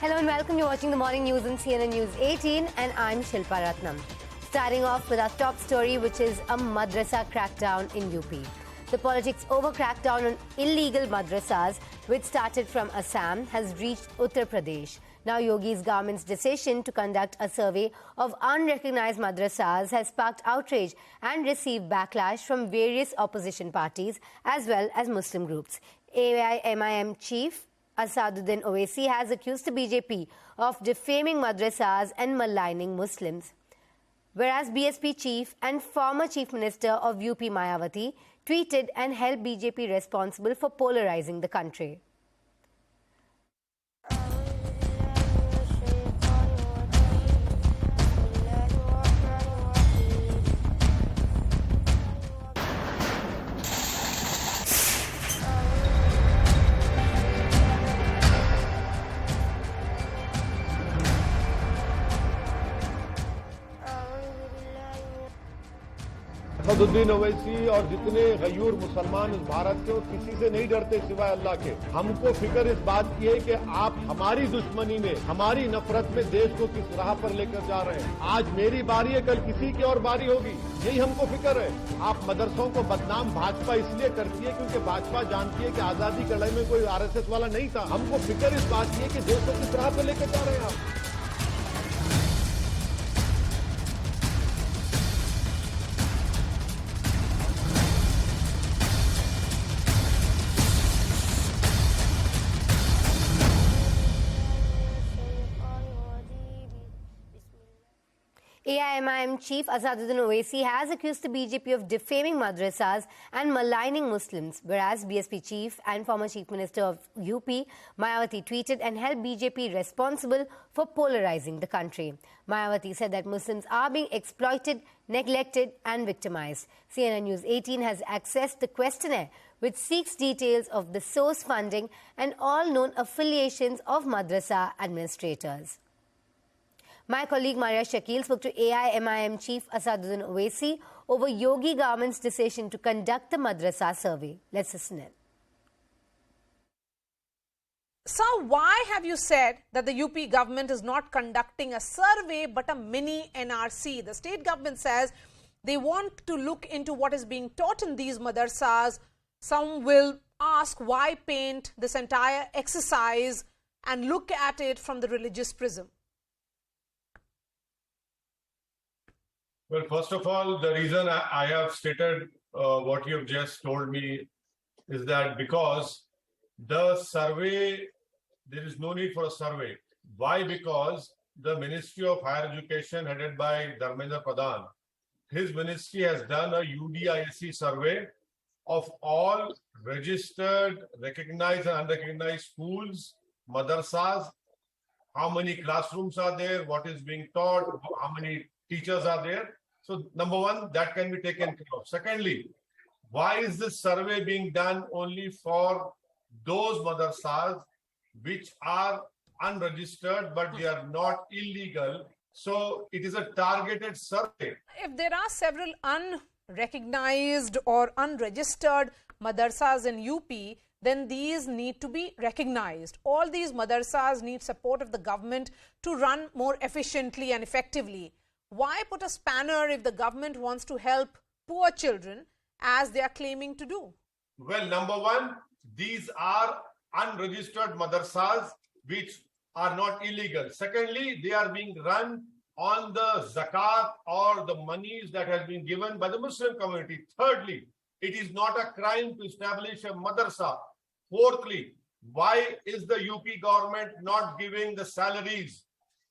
Hello and welcome. You're watching the morning news on CNN News 18 and I'm Shilpa Ratnam. Starting off with our top story, which is a madrasa crackdown in UP. The politics over crackdown on illegal madrasas, which started from Assam, has reached Uttar Pradesh. Now Yogi's government's decision to conduct a survey of unrecognized madrasas has sparked outrage and received backlash from various opposition parties as well as Muslim groups. AIMIM chief Asaduddin Owaisi has accused the BJP of defaming madrasas and maligning Muslims. Whereas BSP chief and former chief minister of UP Mayawati tweeted and held BJP responsible for polarizing the country. Asaduddin Owaisi और जितने गयूर मुसलमान इस भारत के, वो किसी से नहीं डरते सिवाय अल्लाह के। हमको फिक्र इस बात की है कि आप हमारी दुश्मनी में, हमारी नफरत में देश को किस राह पर लेकर जा रहे हैं। आज मेरी बारी है, कल किसी की और बारी होगी, यही हमको फिक्र है। आप मदरसों को बदनाम भाजपा इसलिए करती है क्योंकि भाजपा जानती है कि आजादी की लड़ाई में कोई आरएसएस वाला नहीं था। हमको फिक्र इस बात की है कि देश को किस राह पर लेकर जा रहे हैं आप। AIMIM chief Asaduddin Owaisi has accused the BJP of defaming madrasas and maligning Muslims, whereas BSP chief and former chief minister of UP Mayawati tweeted and held BJP responsible for polarizing the country. Mayawati said that Muslims are being exploited, neglected and victimized. CNN News 18 has accessed the questionnaire which seeks details of the source, funding and all known affiliations of madrasa administrators. My colleague Maria Shakil spoke to AIMIM chief Asaduddin Owaisi over Yogi government's decision to conduct the madrasa survey. Let's listen in. So why have you said that the UP government is not conducting a survey but a mini NRC? The state government says they want to look into what is being taught in these madrasas. Some will ask why paint this entire exercise and look at it from the religious prism. Well, first of all, the reason I have stated what you have just told me is that because the survey, there is no need for a survey. Why? Because the Ministry of Higher Education headed by Dharmendra Pradhan, his ministry has done a UDISC survey of all registered, recognized and unrecognized schools, madrasas, how many classrooms are there, what is being taught, how many teachers are there. So number one, that can be taken care of. Secondly, why is this survey being done only for those madrasas which are unregistered but they are not illegal? So it is a targeted survey. If there are several unrecognized or unregistered madrasas in UP, then these need to be recognized. All these madrasas need support of the government to run more efficiently and effectively. Why put a spanner if the government wants to help poor children as they are claiming to do? Well, number one, these are unregistered madrasas which are not illegal. Secondly, they are being run on the zakat or the monies that has been given by the Muslim community. Thirdly, it is not a crime to establish a madrasa. Fourthly, why is the UP government not giving the salaries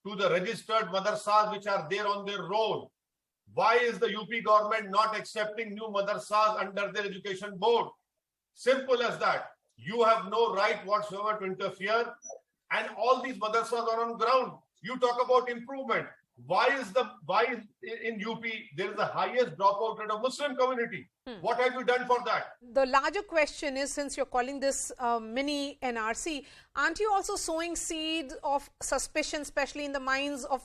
to the registered madrasas which are there on their road? Why is the UP government not accepting new madrasas under their education board? Simple as that. You have no right whatsoever to interfere, and all these madrasas are on ground. You talk about improvement. Why in UP there is the highest dropout rate of Muslim community? What have you done for that? The larger question is, since you're calling this mini NRC, aren't you also sowing seeds of suspicion, especially in the minds of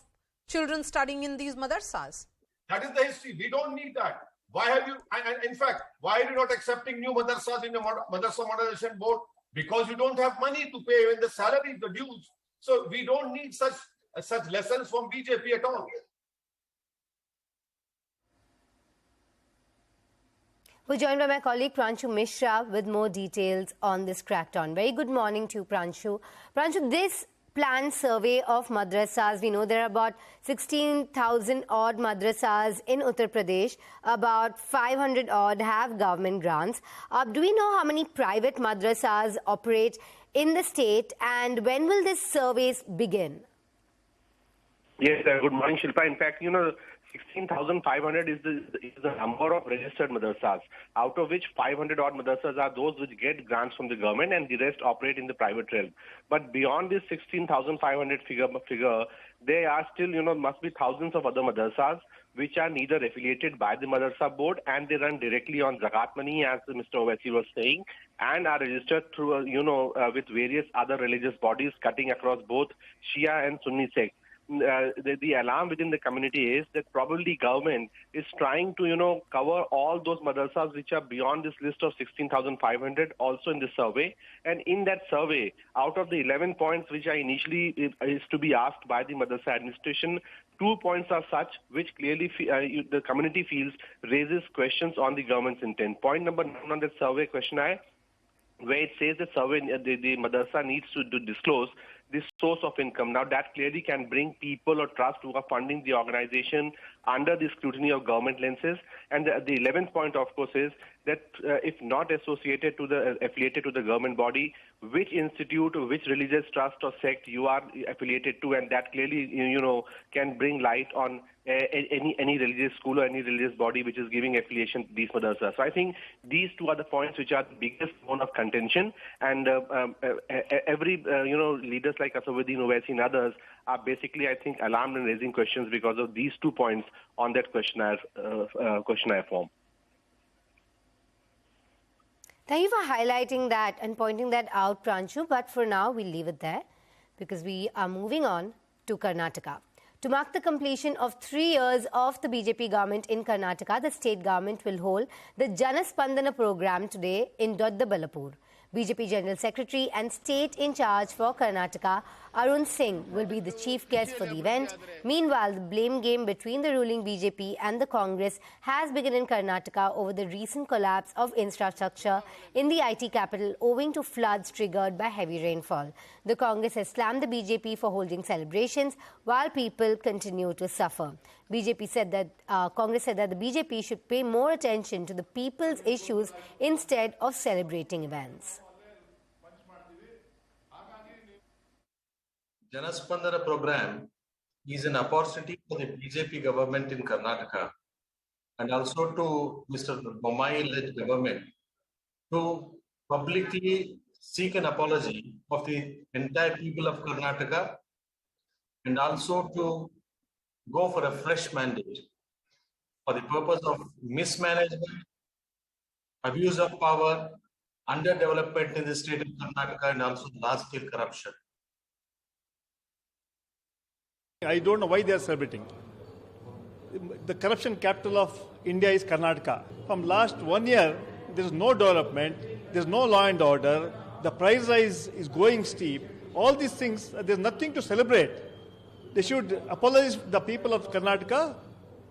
children studying in these madrasas? That is the history. We don't need that. Why have you, and in fact, why are you not accepting new madrasas in the Madrasa Modernization Board? Because you don't have money to pay even the salaries, the dues. So we don't need such lessons from BJP at all. We're joined by my colleague Pranshu Mishra with more details on this crackdown. Very good morning to you, Pranshu. Pranshu, this planned survey of madrasas, we know there are about 16,000 odd madrasas in Uttar Pradesh. About 500 odd have government grants. Do we know how many private madrasas operate in the state, and when will this surveys begin? Yes, good morning, Shilpa. In fact, 16,500 is the number of registered madrasas, out of which 500 odd madrasas are those which get grants from the government and the rest operate in the private realm. But beyond this 16,500 figure, there are still, must be thousands of other madrasas which are neither affiliated by the madrasa board and they run directly on zakat money, as Mr. Owaisi was saying, and are registered through, with various other religious bodies cutting across both Shia and Sunni sects. The alarm within the community is that probably government is trying to, cover all those madrasas which are beyond this list of 16,500 also in the survey. And in that survey, out of the 11 points which are initially is to be asked by the madrasa administration, 2 points are such which clearly the community feels raises questions on the government's intent. Point number 9 on that survey questionnaire, where it says the madrasa needs to disclose this source of income. Now, that clearly can bring people or trust who are funding the organization under the scrutiny of government lenses. And the 11th point, of course, is that if not affiliated to the government body, which institute, which religious trust or sect you are affiliated to, and that clearly, can bring light on any religious school or any religious body which is giving affiliation to these madrasas. So I think these two are the points which are the biggest bone of contention, and every leaders like Aswaddin Owaisi and others are basically, I think, alarmed and raising questions because of these 2 points on that questionnaire form. Thank you for highlighting that and pointing that out, Pranshu. But for now, we'll leave it there because we are moving on to Karnataka. To mark the completion of 3 years of the BJP government in Karnataka, the state government will hold the Janaspandana program today in Doddaballapur. BJP General Secretary and State in charge for Karnataka, Arun Singh, will be the chief guest for the event. Meanwhile, the blame game between the ruling BJP and the Congress has begun in Karnataka over the recent collapse of infrastructure in the IT capital owing to floods triggered by heavy rainfall. The Congress has slammed the BJP for holding celebrations while people continue to suffer. Congress said that the BJP should pay more attention to the people's issues instead of celebrating events. Janaspandana program is an opportunity for the BJP government in Karnataka and also to Mr. Bommai-led government to publicly seek an apology of the entire people of Karnataka and also to go for a fresh mandate for the purpose of mismanagement, abuse of power, underdevelopment in the state of Karnataka, and also large-scale corruption. I don't know why they are celebrating. The corruption capital of India is Karnataka. From last 1 year, there is no development, there is no law and order, the price rise is going steep. All these things, there is nothing to celebrate. They should apologize to the people of Karnataka.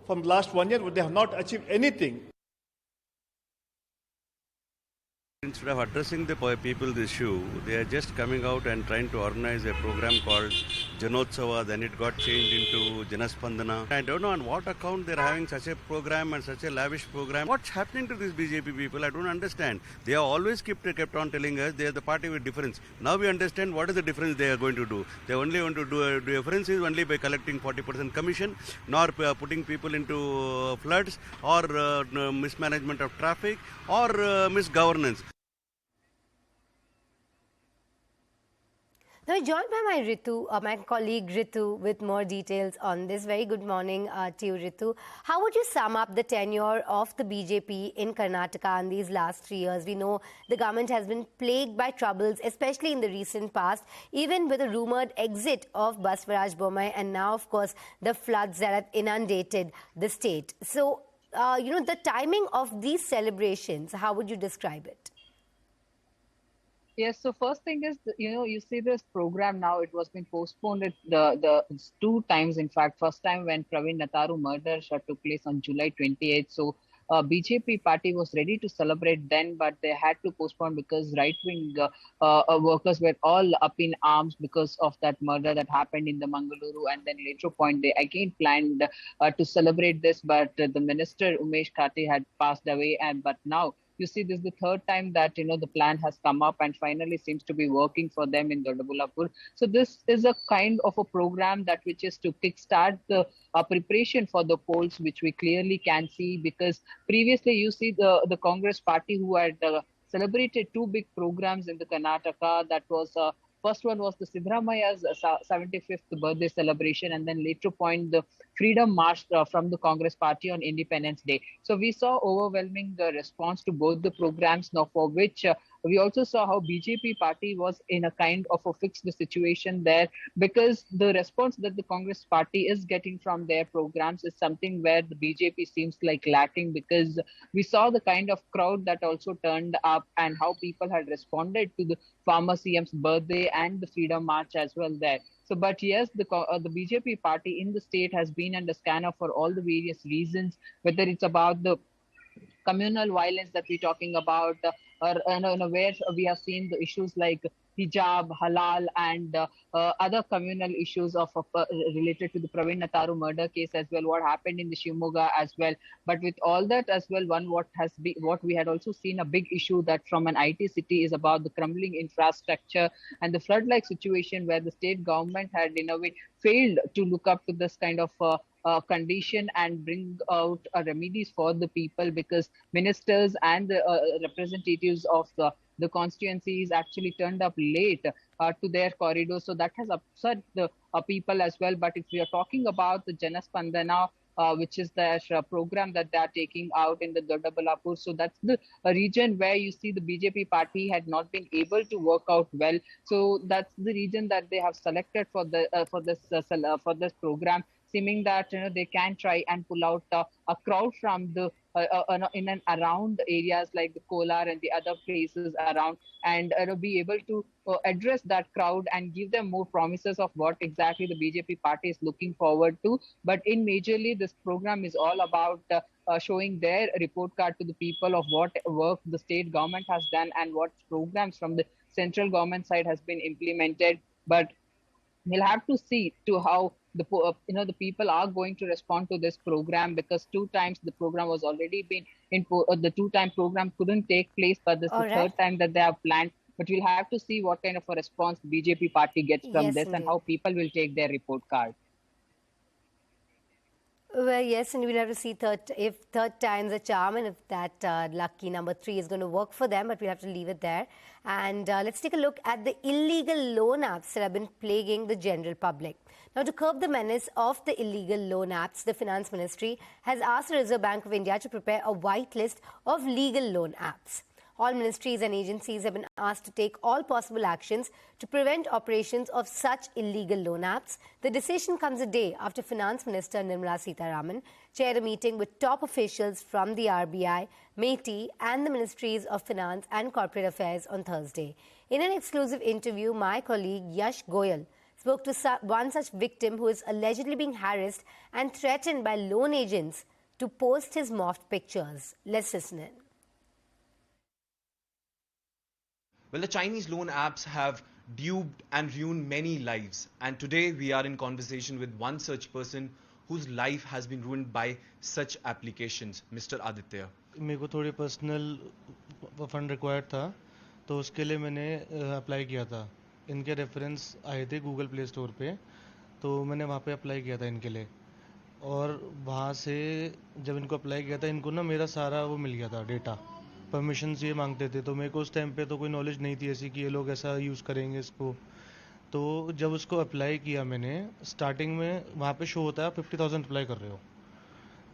From last 1 year, they have not achieved anything. Instead of addressing the people's issue, they are just coming out and trying to organize a program called Janotsava, then it got changed into Janaspandana. I don't know on what account they're having such a program and such a lavish program. What's happening to these BJP people? I don't understand. They have always kept on telling us they are the party with difference. Now we understand what is the difference they are going to do. They only want to do a difference is only by collecting 40% commission, nor putting people into floods or mismanagement of traffic or misgovernance. Now, joined by my colleague Ritu with more details on this. Very good morning to you, Ritu. How would you sum up the tenure of the BJP in Karnataka in these last 3 years? We know the government has been plagued by troubles, especially in the recent past, even with a rumoured exit of Baswaraj Bommai and now, of course, the floods that have inundated the state. So, the timing of these celebrations, how would you describe it? Yes, so first thing is, you see this program now, it was been postponed it's 2 times, in fact. First time when Praveen Natharu murder took place on July 28th. So BJP party was ready to celebrate then, but they had to postpone because right-wing workers were all up in arms because of that murder that happened in the Mangaluru. And then later point, they again planned to celebrate this, but the minister Umesh Kati had passed away. But now, you see, this is the third time that the plan has come up and finally seems to be working for them in Doddaballapur. So this is a kind of a program that which is to kickstart the preparation for the polls, which we clearly can see, because previously you see the Congress party who had celebrated two big programs in the Karnataka. That was first one was the Siddaramaya's 75th birthday celebration, and then later point the Freedom March from the Congress Party on Independence Day. So we saw overwhelming response to both the programs, now for which we also saw how BJP party was in a kind of a fixed situation there, because the response that the Congress party is getting from their programs is something where the BJP seems like lacking, because we saw the kind of crowd that also turned up and how people had responded to the former CM's birthday and the Freedom March as well there. So, but yes, the BJP party in the state has been under scanner for all the various reasons, whether it's about the communal violence that we're talking about, or where we have seen the issues like hijab, halal, and other communal issues related to the Praveen Natharu murder case as well, what happened in the Shimoga as well. But with all that as well, what we had also seen a big issue that from an IT city is about the crumbling infrastructure and the flood-like situation where the state government had in a way failed to look up to this kind of condition and bring out remedies for the people, because ministers and the representatives of the constituencies actually turned up late to their corridors. So that has upset the people as well. But if we are talking about the Janaspandana, which is the program that they are taking out in the Doddaballapur, so that's the region where you see the BJP party had not been able to work out well. So that's the region that they have selected for this program, seeming that they can try and pull out a crowd from the in and around areas like the Kolar and the other places around, and be able to address that crowd and give them more promises of what exactly the BJP party is looking forward to. But in majorly, this program is all about showing their report card to the people of what work the state government has done and what programs from the central government side has been implemented. But we'll have to see to how the people are going to respond to this program, because 2 times the program was already been the 2-time program couldn't take place, but this is the third time that they have planned. But we'll have to see what kind of a response the BJP party gets from this, and how people will take their report card. Well, yes, and we'll have to see if third time's a charm, and if that lucky number 3 is going to work for them, but we'll have to leave it there. And let's take a look at the illegal loan apps that have been plaguing the general public. Now, to curb the menace of the illegal loan apps, the Finance Ministry has asked the Reserve Bank of India to prepare a white list of legal loan apps. All ministries and agencies have been asked to take all possible actions to prevent operations of such illegal loan apps. The decision comes a day after Finance Minister Nirmala Sitharaman chaired a meeting with top officials from the RBI, MeitY and the Ministries of Finance and Corporate Affairs on Thursday. In an exclusive interview, my colleague Yash Goyal spoke to one such victim who is allegedly being harassed and threatened by loan agents to post his morphed pictures. Let's listen in. Well, the Chinese loan apps have duped and ruined many lives. And today we are in conversation with one such person whose life has been ruined by such applications, Mr. Aditya. मेरे को थोड़ी personal fund required था, तो उसके लिए मैंने apply किया था. इनके रेफरेंस आए थे गूगल प्ले स्टोर पे, तो मैंने वहाँ पे अप्लाई किया था इनके लिए. और वहाँ से जब इनको अप्लाई किया था, इनको ना मेरा सारा वो मिल गया था डेटा, परमिशंस ये मांगते थे. तो मेरे को उस टाइम पे तो कोई नॉलेज नहीं थी ऐसी कि ये लोग ऐसा यूज़ करेंगे इसको. तो जब उसको अप्लाई किया मैंने, स्टार्टिंग में वहाँ पे शो होता है 50,000 अप्लाई कर रहे हो,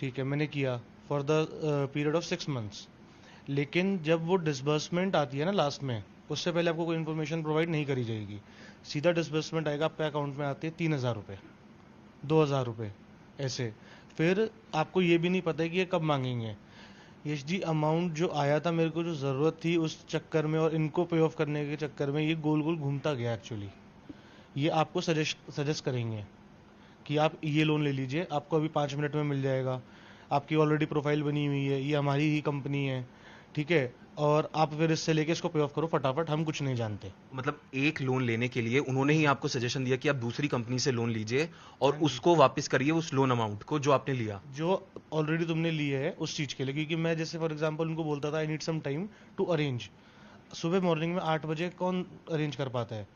ठीक है, मैंने किया for the period of 6 months. लेकिन जब वो डिसबर्समेंट आती है ना लास्ट में, उससे पहले आपको कोई इन्फॉर्मेशन प्रोवाइड नहीं करी जाएगी. सीधा डिसबर्समेंट आएगा, आपके अकाउंट में आते हैं 3,000 रुपये, 2,000 रुपये ऐसे. फिर आपको ये भी नहीं पता है कि ये कब मांगेंगे. यश जी, अमाउंट जो आया था मेरे को, जो ज़रूरत थी उस चक्कर में और इनको पे ऑफ करने के चक्कर में ये गोल गोल घूमता गया एक्चुअली। ये आपको सजेस्ट करेंगे कि आप ये लोन ले लीजिए, आपको अभी 5 मिनट में मिल जाएगा, आपकी ऑलरेडी प्रोफाइल बनी हुई है, ये हमारी ही कंपनी है, ठीक है, और आप फिर इससे लेके इसको पे ऑफ करो फटाफट, हम कुछ नहीं जानते। मतलब एक लोन लेने के लिए उन्होंने ही आपको सजेशन दिया कि आप दूसरी कंपनी से लोन लीजिए और उसको वापस करिए उस लोन अमाउंट को जो आपने लिया, जो ऑलरेडी तुमने लिए है उस चीज़ के लिए। क्योंकि मैं जैसे फॉर एग्जांपल उनको बोलता था I need some time to arrange, सुबह मॉर्निंग में 8 बजे कौन अरेंज कर पाता है,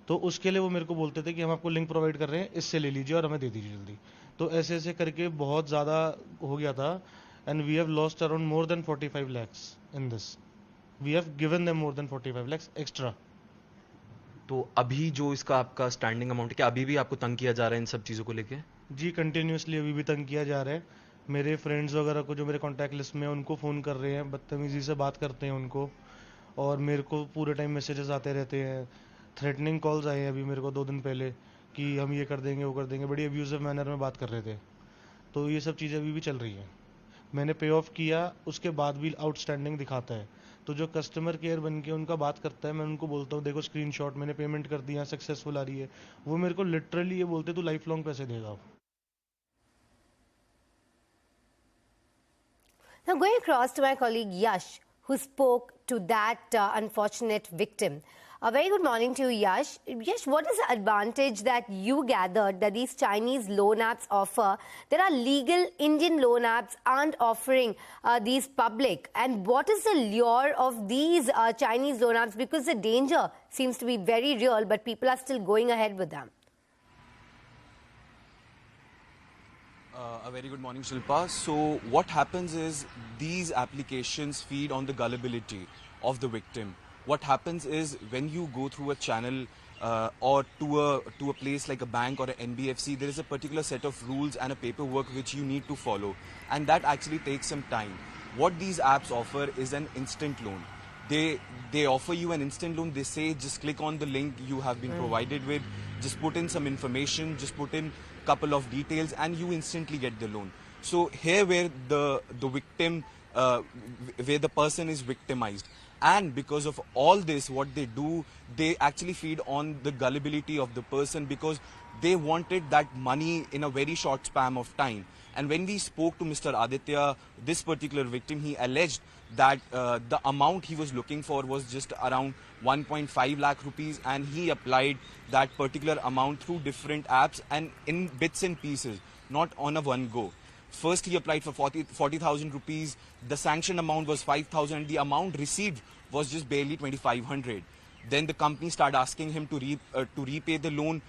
तो उसके लिए वो मेरे को बोलते थे कि हम आपको लिंक प्रोवाइड कर रहे हैं, इससे ले लीजिए और हमें दे दीजिए जल्दी। तो ऐसे ऐसे करके बहुत ज़्यादा हो गया था, and we have lost around more than 45 lakhs in this. We have given them more than 45 lakhs extra. तो अभी जो इसका आपका स्टैंडिंग अमाउंट है, क्या अभी भी आपको तंग किया जा रहा है इन सब चीज़ों को लेके? जी, कंटिन्यूसली अभी भी तंग किया जा रहा है। मेरे फ्रेंड्स वगैरह को जो मेरे कॉन्टैक्ट लिस्ट में हैं उनको फ़ोन कर रहे हैं, बदतमीज़ी से बात करते हैं उनको, और मेरे को पूरे टाइम मैसेजेस आते रहते हैं। थ्रेटनिंग कॉल्स आए हैं अभी मेरे को 2 दिन पहले कि हम ये कर देंगे वो कर देंगे, बड़ी अब्यूजिव मैनर में बात कर रहे थे। तो ये सब चीज़ें अभी भी चल रही हैं। मैंने पे ऑफ किया, उसके बाद भी आउटस्टैंडिंग दिखाता है, तो जो कस्टमर केयर बन के उनका बात करता है, मैं उनको बोलता हूँ देखो स्क्रीनशॉट, मैंने पेमेंट कर दिया, सक्सेसफुल आ रही है, वो मेरे को लिटरली ये बोलते तू लाइफ लॉन्ग पैसे देगा। Now, going across to my colleague Yash, who spoke to that unfortunate victim. A very good morning to you, Yash. Yash, what is the advantage that you gathered that these Chinese loan apps offer? There are legal Indian loan apps aren't offering these public. And what is the lure of these Chinese loan apps? Because the danger seems to be very real, but people are still going ahead with them. A very good morning, Shilpa. So what happens is these applications feed on the gullibility of the victim. What happens is when you go through a channel or to a place like a bank or an NBFC, there is a particular set of rules and a paperwork which you need to follow, and that actually takes some time. What these apps offer is an instant loan. They offer you an instant loan. They say just click on the link you have been provided with, just put in some information, just put in couple of details, and you instantly get the loan. So here where the victim, where the person is victimized, and because of all this, what they do, they actually feed on the gullibility of the person, because they wanted that money in a very short span of time. And when we spoke to Mr. Aditya, this particular victim, he alleged that the amount he was looking for was just around 1.5 lakh rupees, and he applied that particular amount through different apps and in bits and pieces, not on a one go. First he applied for 40,000 rupees, the sanction amount was 5,000, and the amount received was just barely 2,500. Then the company started asking him to repay the loan,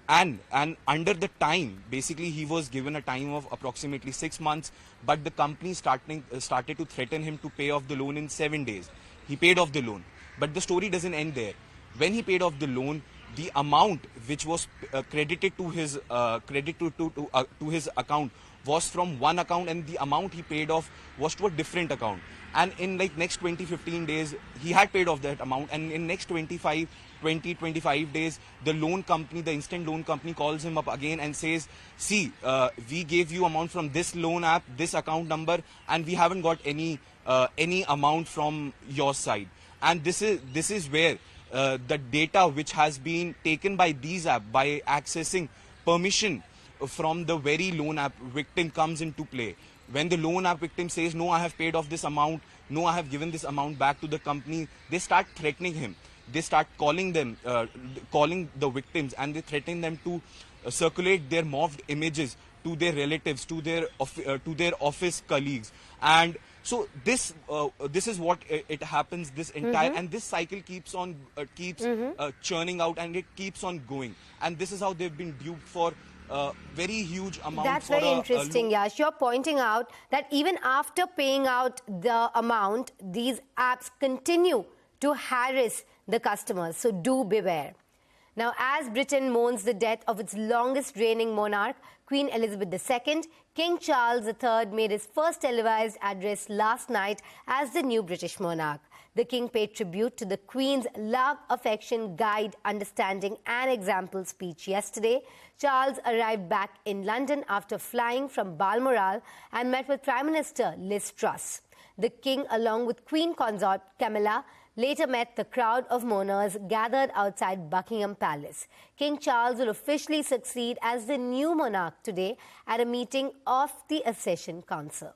and under the time, basically he was given a time of approximately 6 months, but the company started to threaten him to pay off the loan in 7 days. He paid off the loan, but the story doesn't end there. When he paid off the loan, the amount which was credited to his to his account was from one account, and the amount he paid off was to a different account. And in like next 20-15 days, he had paid off that amount, and in next 20-25 days, the loan company, the instant loan company, calls him up again and says, see, we gave you amount from this loan app, this account number, and we haven't got any amount from your side. And this is where the data which has been taken by these apps by accessing permission from the very loan app victim comes into play. When the loan app victim says, no, I have paid off this amount, no, I have given this amount back to the company, they start threatening him. They start calling the victims, and they threaten them to circulate their morphed images to their relatives, to their office colleagues. And so this is what it happens, this entire, and this cycle keeps on churning out, and it keeps on going. And this is how they've been duped for very huge amount. That's very interesting, Yash. You're pointing out that even after paying out the amount, these apps continue to harass the customers. So do beware. Now, as Britain mourns the death of its longest reigning monarch, Queen Elizabeth II, King Charles III made his first televised address last night as the new British monarch. The King paid tribute to the Queen's love, affection, guide, understanding and example speech yesterday. Charles arrived back in London after flying from Balmoral and met with Prime Minister Liz Truss. The king, along with Queen Consort Camilla, later met the crowd of mourners gathered outside Buckingham Palace. King Charles will officially succeed as the new monarch today at a meeting of the Accession Council.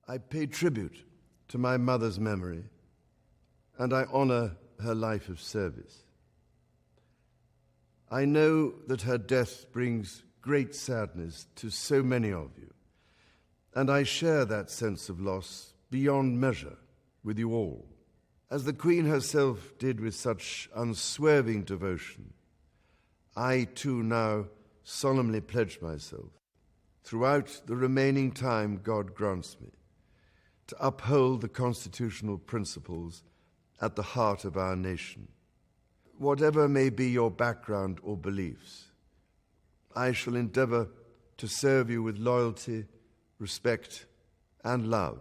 I pay tribute to my mother's memory, and I honor her life of service. I know that her death brings great sadness to so many of you, and I share that sense of loss beyond measure with you all. As the Queen herself did with such unswerving devotion, I too now solemnly pledge myself, throughout the remaining time God grants me, to uphold the constitutional principles at the heart of our nation. Whatever may be your background or beliefs, I shall endeavor to serve you with loyalty, respect, and love.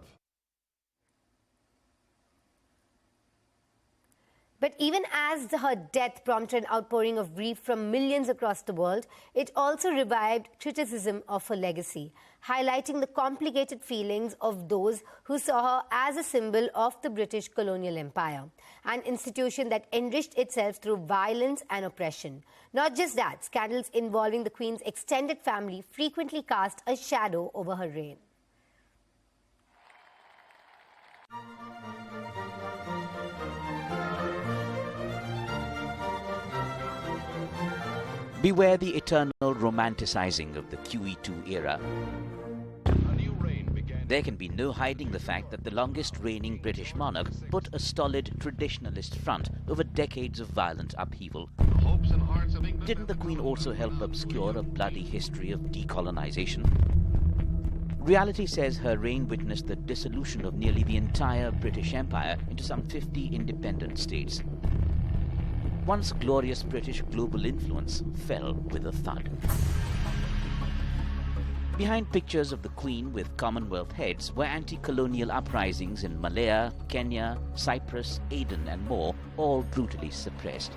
But even as her death prompted an outpouring of grief from millions across the world, it also revived criticism of her legacy, highlighting the complicated feelings of those who saw her as a symbol of the British colonial empire, an institution that enriched itself through violence and oppression. Not just that, scandals involving the Queen's extended family frequently cast a shadow over her reign. Beware the eternal romanticizing of the QE2 era. There can be no hiding the fact that the longest reigning British monarch put a stolid traditionalist front over decades of violent upheaval. Didn't the Queen also help obscure a bloody history of decolonization? Reality says her reign witnessed the dissolution of nearly the entire British Empire into some 50 independent states. Once glorious British global influence fell with a thud. Behind pictures of the Queen with Commonwealth heads were anti-colonial uprisings in Malaya, Kenya, Cyprus, Aden and more, all brutally suppressed.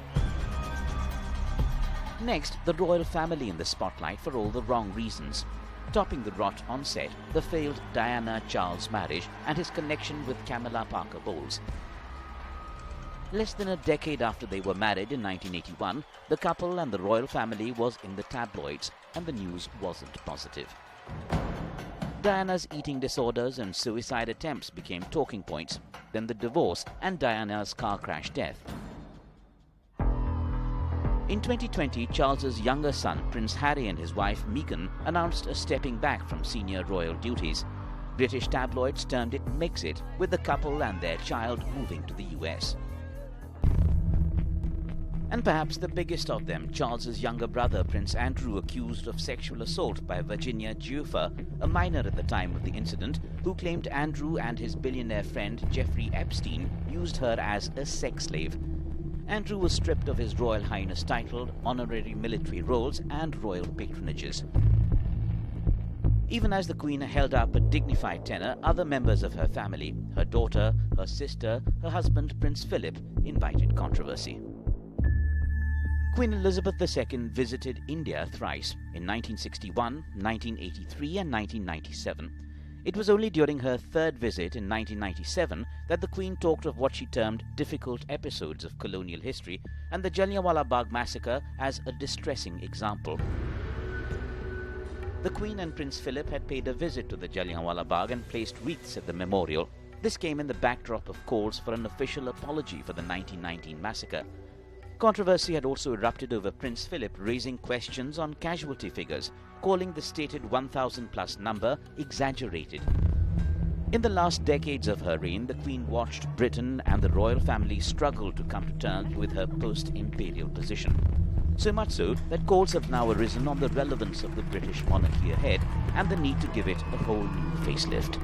Next, the royal family in the spotlight for all the wrong reasons. Topping the rot on set, the failed Diana-Charles marriage and his connection with Camilla Parker Bowles. Less than a decade after they were married in 1981, the couple and the royal family was in the tabloids, and the news wasn't positive. Diana's eating disorders and suicide attempts became talking points, then the divorce and Diana's car crash death. In 2020, Charles's younger son, Prince Harry, and his wife Meghan announced a stepping back from senior royal duties. British tabloids termed it Megxit, with the couple and their child moving to the US. And perhaps the biggest of them, Charles's younger brother, Prince Andrew, accused of sexual assault by Virginia Giuffa, a minor at the time of the incident, who claimed Andrew and his billionaire friend Jeffrey Epstein used her as a sex slave. Andrew was stripped of his Royal Highness title, honorary military roles, and royal patronages. Even as the Queen held up a dignified tenor, other members of her family, her daughter, her sister, her husband, Prince Philip, invited controversy. Queen Elizabeth II visited India thrice, in 1961, 1983 and 1997. It was only during her third visit in 1997 that the Queen talked of what she termed difficult episodes of colonial history and the Jallianwala Bagh massacre as a distressing example. The Queen and Prince Philip had paid a visit to the Jallianwala Bagh and placed wreaths at the memorial. This came in the backdrop of calls for an official apology for the 1919 massacre. Controversy had also erupted over Prince Philip raising questions on casualty figures, calling the stated 1,000-plus number exaggerated. In the last decades of her reign, the Queen watched Britain and the royal family struggle to come to terms with her post-imperial position. So much so that calls have now arisen on the relevance of the British monarchy ahead and the need to give it a whole new facelift.